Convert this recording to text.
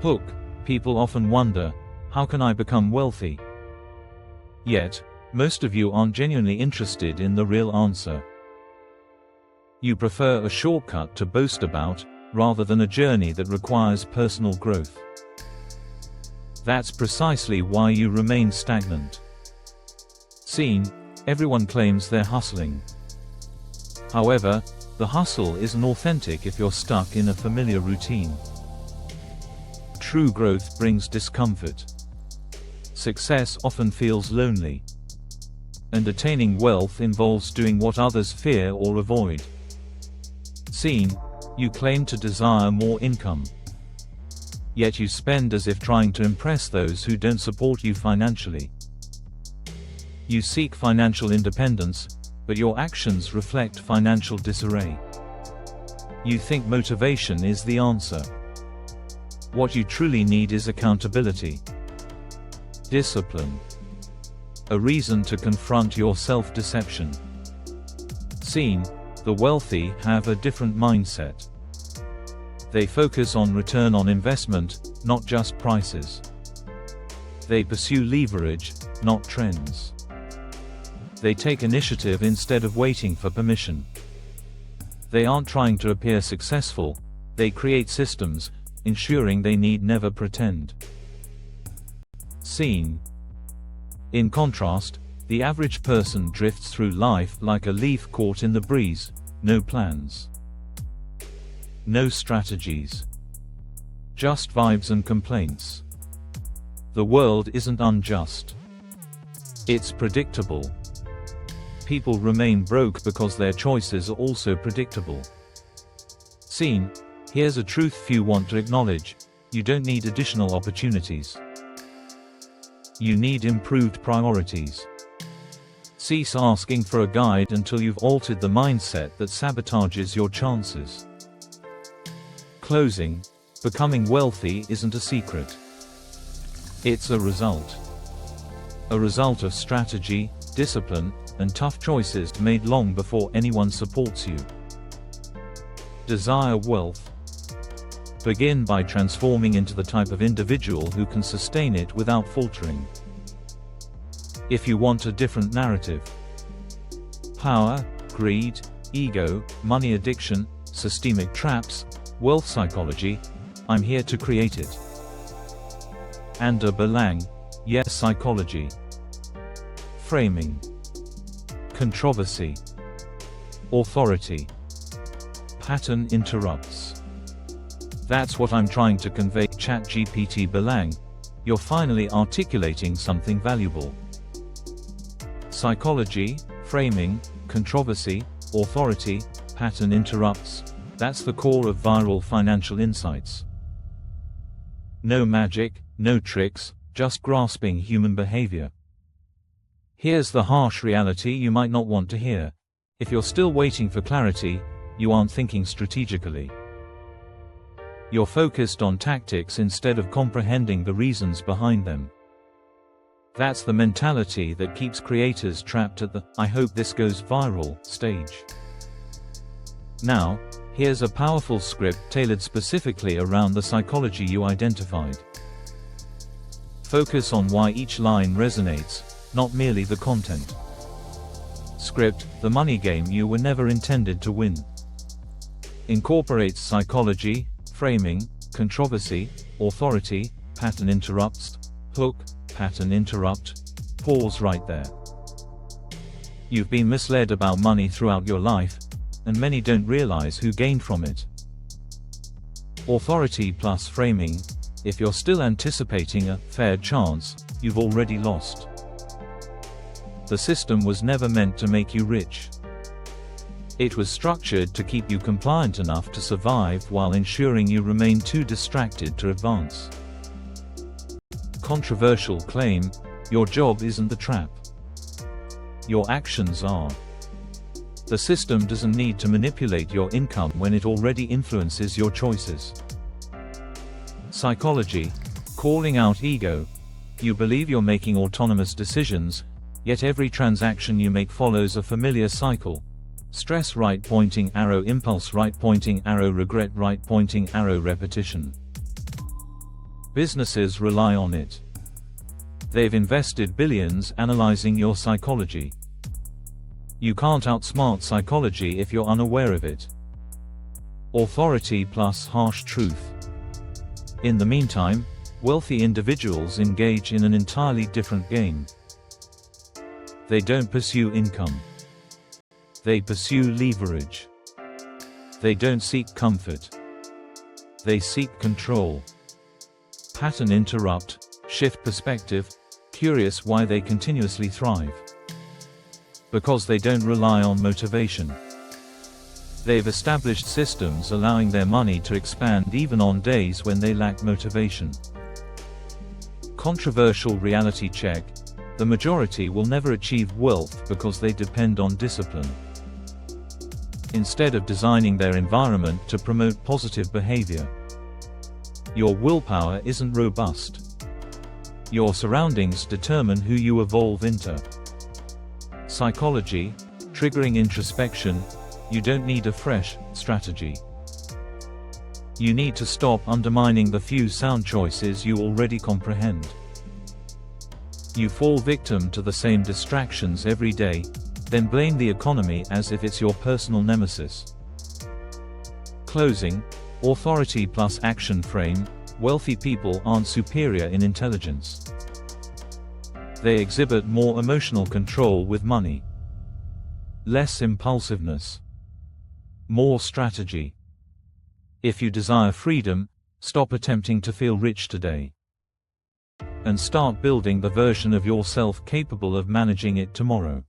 Hook. People often wonder, how can I become wealthy? Yet, most of you aren't genuinely interested in the real answer. You prefer a shortcut to boast about, rather than a journey that requires personal growth. That's precisely why you remain stagnant. Seen, everyone claims they're hustling. However, the hustle isn't authentic if you're stuck in a familiar routine. True growth brings discomfort. Success often feels lonely. And attaining wealth involves doing what others fear or avoid. Seen, you claim to desire more income. Yet you spend as if trying to impress those who don't support you financially. You seek financial independence, but your actions reflect financial disarray. You think motivation is the answer. What you truly need is accountability. Discipline. A reason to confront your self-deception. Seen, the wealthy have a different mindset. They focus on return on investment, not just prices. They pursue leverage, not trends. They take initiative instead of waiting for permission. They aren't trying to appear successful, they create systems, ensuring they need never pretend. Seen. In contrast, the average person drifts through life like a leaf caught in the breeze, no plans. No strategies. Just vibes and complaints. The world isn't unjust. It's predictable. People remain broke because their choices are also predictable. Seen, here's a truth few want to acknowledge: you don't need additional opportunities. You need improved priorities. Cease asking for a guide until you've altered the mindset that sabotages your chances. Closing. Becoming wealthy isn't a secret. It's a result. A result of strategy, discipline, and tough choices made long before anyone supports you. Desire wealth. Begin by transforming into the type of individual who can sustain it without faltering. If you want a different narrative, power, greed, ego, money addiction, systemic traps, wealth psychology, I'm here to create it. Andrew Belang, Yes Psychology. Framing. Controversy. Authority. Pattern interrupts. That's what I'm trying to convey. ChatGPT Belang, you're finally articulating something valuable. Psychology, framing, controversy, authority, pattern interrupts. That's the core of viral financial insights. No magic, no tricks, just grasping human behavior. Here's the harsh reality you might not want to hear. If you're still waiting for clarity, you aren't thinking strategically. You're focused on tactics instead of comprehending the reasons behind them. That's the mentality that keeps creators trapped at the "I hope this goes viral" stage. Now, here's a powerful script tailored specifically around the psychology you identified. Focus on why each line resonates, not merely the content. Script: the money game you were never intended to win. Incorporates psychology, framing, controversy, authority, pattern interrupts. Hook, pattern interrupt. Pause right there. You've been misled about money throughout your life, and many don't realize who gained from it. Authority plus framing. If you're still anticipating a fair chance, you've already lost. The system was never meant to make you rich. It was structured to keep you compliant enough to survive while ensuring you remain too distracted to advance. Controversial claim: your job isn't the trap. Your actions are. The system doesn't need to manipulate your income when it already influences your choices. Psychology. Calling out ego. You believe you're making autonomous decisions, yet every transaction you make follows a familiar cycle. Stress right pointing arrow, impulse right pointing arrow, regret right pointing arrow, repetition. Businesses rely on it. They've invested billions analyzing your psychology. You can't outsmart psychology if you're unaware of it. Authority plus harsh truth. In the meantime, wealthy individuals engage in an entirely different game. They don't pursue income. They pursue leverage. They don't seek comfort. They seek control. Pattern interrupt, shift perspective, curious why they continuously thrive. Because they don't rely on motivation. They've established systems allowing their money to expand even on days when they lack motivation. Controversial reality check: the majority will never achieve wealth because they depend on discipline. Instead of designing their environment to promote positive behavior. Your willpower isn't robust. Your surroundings determine who you evolve into. Psychology, triggering introspection: you don't need a fresh strategy. You need to stop undermining the few sound choices you already comprehend. You fall victim to the same distractions every day, then blame the economy as if it's your personal nemesis. Closing, authority plus action frame: wealthy people aren't superior in intelligence. They exhibit more emotional control with money. Less impulsiveness. More strategy. If you desire freedom, stop attempting to feel rich today. And start building the version of yourself capable of managing it tomorrow.